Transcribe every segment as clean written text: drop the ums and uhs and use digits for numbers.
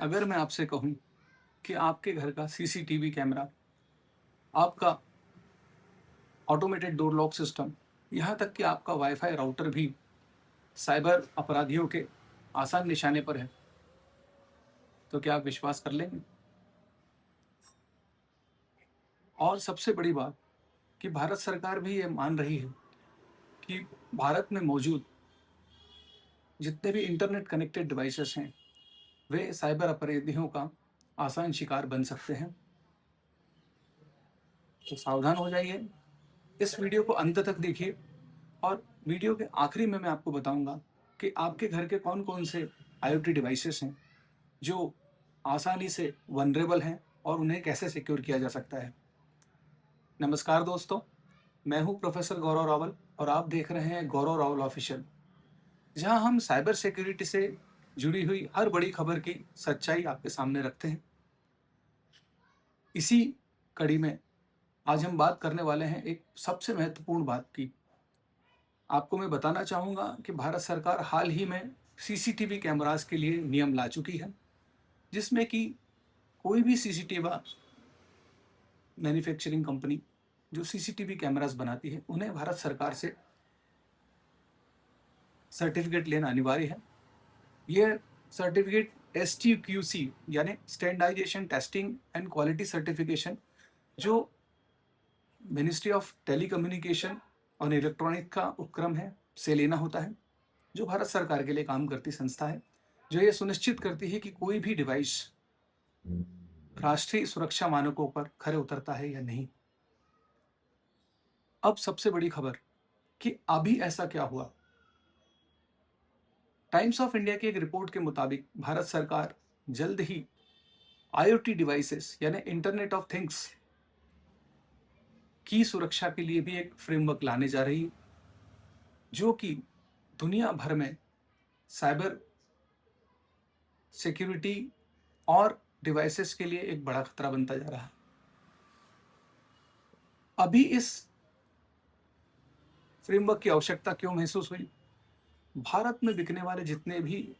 अगर मैं आपसे कहूँ कि आपके घर का सीसीटीवी कैमरा, आपका ऑटोमेटेड डोर लॉक सिस्टम, यहाँ तक कि आपका वाईफाई राउटर भी साइबर अपराधियों के आसान निशाने पर है, तो क्या आप विश्वास कर लेंगे? और सबसे बड़ी बात कि भारत सरकार भी ये मान रही है कि भारत में मौजूद जितने भी इंटरनेट कनेक्टेड डिवाइसेस हैं, वे साइबर अपराधियों का आसान शिकार बन सकते हैं। तो सावधान हो जाइए, इस वीडियो को अंत तक देखिए और वीडियो के आखिरी में मैं आपको बताऊंगा कि आपके घर के कौन-कौन से आईओटी डिवाइसेस हैं जो आसानी से वनरेबल हैं और उन्हें कैसे सिक्योर किया जा सकता है। नमस्कार दोस्तों, मैं हूं प्रोफेसर गौरव रावल और आप देख रहे हैं गौरव रावल ऑफिशियल, जहां हम साइबर सिक्योरिटी से जुड़ी हुई हर बड़ी खबर की सच्चाई आपके सामने रखते हैं। इसी कड़ी में आज हम बात करने वाले हैं एक सबसे महत्वपूर्ण बात की। आपको मैं बताना चाहूँगा कि भारत सरकार हाल ही में सीसीटीवी कैमरास के लिए नियम ला चुकी है, जिसमें कि कोई भी सीसीटीवी मैन्युफैक्चरिंग कंपनी जो सीसीटीवी कैमरास बनाती है, उन्हें भारत सरकार से सर्टिफिकेट लेना अनिवार्य है। ये सर्टिफिकेट STQC यानी standardisation testing and quality certification, जो मिनिस्ट्री ऑफ टेलीकम्युनिकेशन और इलेक्ट्रॉनिक का उपक्रम है, से लेना होता है, जो भारत सरकार के लिए काम करती संस्था है, जो ये सुनिश्चित करती है कि कोई भी डिवाइस राष्ट्रीय सुरक्षा मानकों पर खरे उतरता है या नहीं। अब सबसे बड़ी खबर कि अभी ऐसा क्या हुआ। टाइम्स ऑफ इंडिया की एक रिपोर्ट के मुताबिक भारत सरकार जल्द ही आईओटी डिवाइसेस यानी इंटरनेट ऑफ थिंग्स की सुरक्षा के लिए भी एक फ्रेमवर्क लाने जा रही है, जो कि दुनिया भर में साइबर सिक्योरिटी और डिवाइसेस के लिए एक बड़ा खतरा बनता जा रहा है। अभी इस फ्रेमवर्क की आवश्यकता क्यों महसूस हुई? भारत में बिकने वाले जितने भी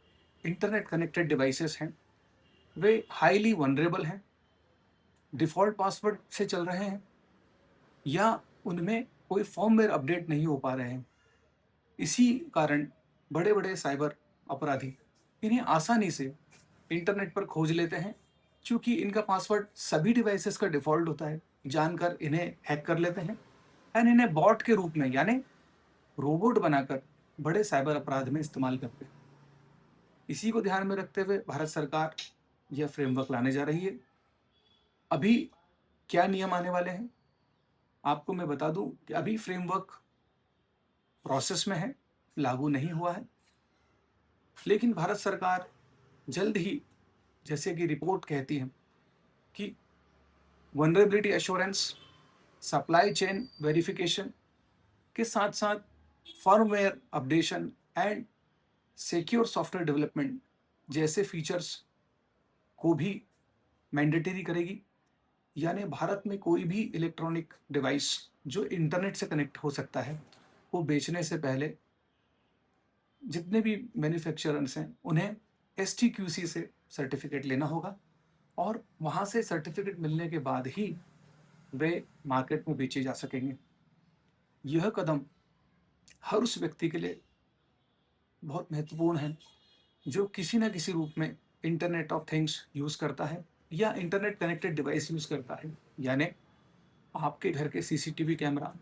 इंटरनेट कनेक्टेड डिवाइसेस हैं, वे हाईली वनरेबल हैं, डिफ़ॉल्ट पासवर्ड से चल रहे हैं या उनमें कोई फर्मवेयर अपडेट नहीं हो पा रहे हैं। इसी कारण बड़े-बड़े साइबर अपराधी इन्हें आसानी से इंटरनेट पर खोज लेते हैं। चूँकि इनका पासवर्ड सभी डिवाइसेस का डिफ़ॉल्ट होता है, जानकर इन्हें हैक कर लेते हैं एंड इन्हें बॉट के रूप में यानी रोबोट बनाकर बड़े साइबर अपराध में इस्तेमाल करते हैं। इसी को ध्यान में रखते हुए भारत सरकार यह फ्रेमवर्क लाने जा रही है। अभी क्या नियम आने वाले हैं? आपको मैं बता दूं कि अभी फ्रेमवर्क प्रोसेस में है, लागू नहीं हुआ है, लेकिन भारत सरकार जल्द ही, जैसे कि रिपोर्ट कहती है कि vulnerability assurance, supply chain verification के साथ-साथ firmware updation and secure software development जैसे फीचर्स को भी मैंडेटरी करेगी। यानी भारत में कोई भी इलेक्ट्रॉनिक डिवाइस जो इंटरनेट से कनेक्ट हो सकता है, वो बेचने से पहले जितने भी मैन्युफैक्चरर्स हैं, उन्हें STQC से सर्टिफिकेट लेना होगा और वहाँ से सर्टिफिकेट मिलने के बाद ही वे मार्केट में बेचे जा सकेंगे। यह कदम हर उस व्यक्ति के लिए बहुत महत्वपूर्ण है जो किसी न किसी रूप में इंटरनेट ऑफ थिंग्स यूज़ करता है या इंटरनेट कनेक्टेड डिवाइस यूज़ करता है। यानी आपके घर के CCTV camera,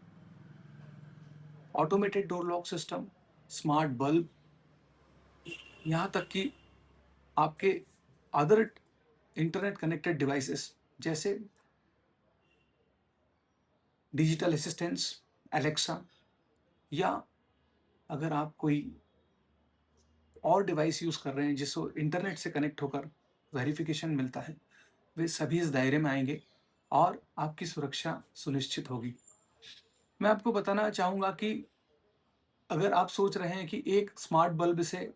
automated door lock system, smart bulb, यहाँ तक कि आपके अदर इंटरनेट कनेक्टेड डिवाइसेस जैसे डिजिटल असिस्टेंट्स, एलेक्सा, या अगर आप कोई और डिवाइस यूज़ कर रहे हैं जिसको इंटरनेट से कनेक्ट होकर वेरिफिकेशन मिलता है, वे सभी इस दायरे में आएंगे और आपकी सुरक्षा सुनिश्चित होगी। मैं आपको बताना चाहूँगा कि अगर आप सोच रहे हैं कि एक स्मार्ट बल्ब से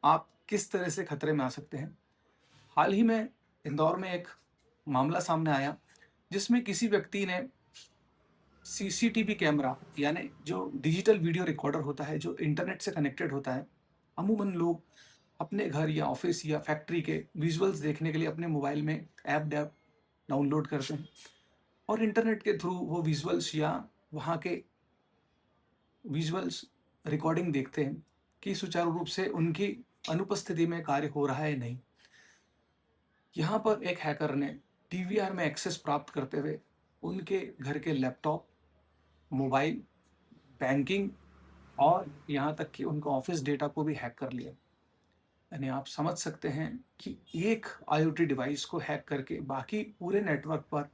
आप किस तरह से खतरे में आ सकते हैं, हाल ही में इंदौर में एक मामला सामने आया जिसमें किसी व्यक्ति ने सीसीटीवी कैमरा यानी जो डिजिटल वीडियो रिकॉर्डर होता है, जो इंटरनेट से कनेक्टेड होता है, अमूमन लोग अपने घर या ऑफिस या फैक्ट्री के विजुअल्स देखने के लिए अपने मोबाइल में ऐप डाउनलोड करते हैं और इंटरनेट के थ्रू वो विजुअल्स या वहाँ के विजुअल्स रिकॉर्डिंग देखते हैं कि सुचारू रूप से उनकी अनुपस्थिति में कार्य हो रहा है नहीं। यहाँ पर एक हैकर ने डीवीआर में एक्सेस प्राप्त करते हुए उनके घर के लैपटॉप, मोबाइल, बैंकिंग और यहाँ तक कि उनका ऑफिस डेटा को भी हैक कर लिया। यानी आप समझ सकते हैं कि एक आईओटी डिवाइस को हैक करके बाकी पूरे नेटवर्क पर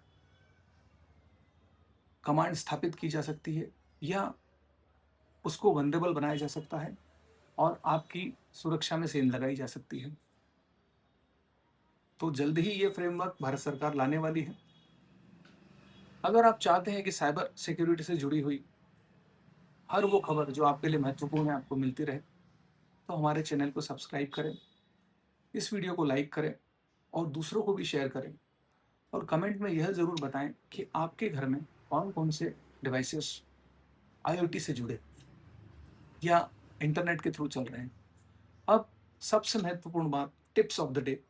कमांड स्थापित की जा सकती है या उसको वल्नरेबल बनाया जा सकता है और आपकी सुरक्षा में सेंध लगाई जा सकती है। तो जल्द ही ये फ्रेमवर्क भारत सरकार लाने वाली है। अगर आप चाहते हैं कि साइबर सिक्योरिटी से जुड़ी हुई हर वो खबर जो आपके लिए महत्वपूर्ण है आपको मिलती रहे, तो हमारे चैनल को सब्सक्राइब करें, इस वीडियो को लाइक करें और दूसरों को भी शेयर करें और कमेंट में यह ज़रूर बताएं कि आपके घर में कौन कौन से डिवाइसेस आईओटी से जुड़े या इंटरनेट के थ्रू चल रहे हैं। अब सबसे महत्वपूर्ण बात, टिप्स ऑफ द डे,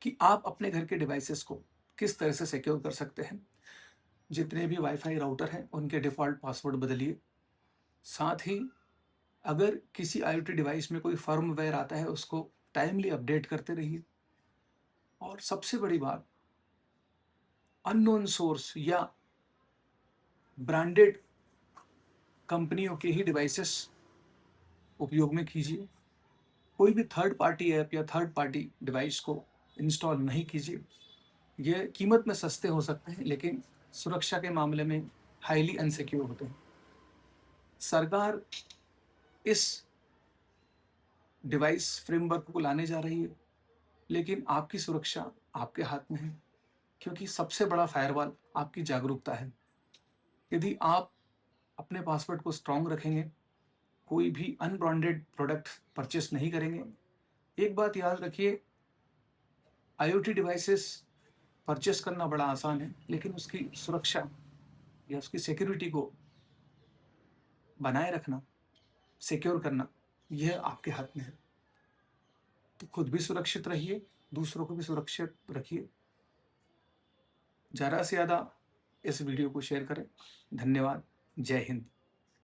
कि आप अपने घर के डिवाइसेस को किस तरह से सिक्योर कर सकते हैं। जितने भी वाईफाई राउटर हैं उनके डिफ़ॉल्ट पासवर्ड बदलिए। साथ ही अगर किसी आईओटी डिवाइस में कोई फर्मवेयर आता है उसको टाइमली अपडेट करते रहिए। और सबसे बड़ी बात, अननोन सोर्स या ब्रांडेड कंपनियों के ही डिवाइसेस उपयोग में कीजिए। कोई भी थर्ड पार्टी ऐप या थर्ड पार्टी डिवाइस को इंस्टॉल नहीं कीजिए। ये कीमत में सस्ते हो सकते हैं लेकिन सुरक्षा के मामले में हाईली अनसिक्योर होते हैं। सरकार इस डिवाइस फ्रेमवर्क को लाने जा रही है लेकिन आपकी सुरक्षा आपके हाथ में है, क्योंकि सबसे बड़ा फायरवॉल आपकी जागरूकता है। यदि आप अपने पासवर्ड को स्ट्रांग रखेंगे, कोई भी अनब्रांडेड प्रोडक्ट परचेस नहीं करेंगे। एक बात याद रखिए, आईओटी डिवाइसेस परचेस करना बड़ा आसान है लेकिन उसकी सुरक्षा या उसकी सिक्योरिटी को बनाए रखना, सिक्योर करना, यह आपके हाथ में है। तो खुद भी सुरक्षित रहिए, दूसरों को भी सुरक्षित रखिए। ज़्यादा से ज़्यादा इस वीडियो को शेयर करें। धन्यवाद। जय हिंद।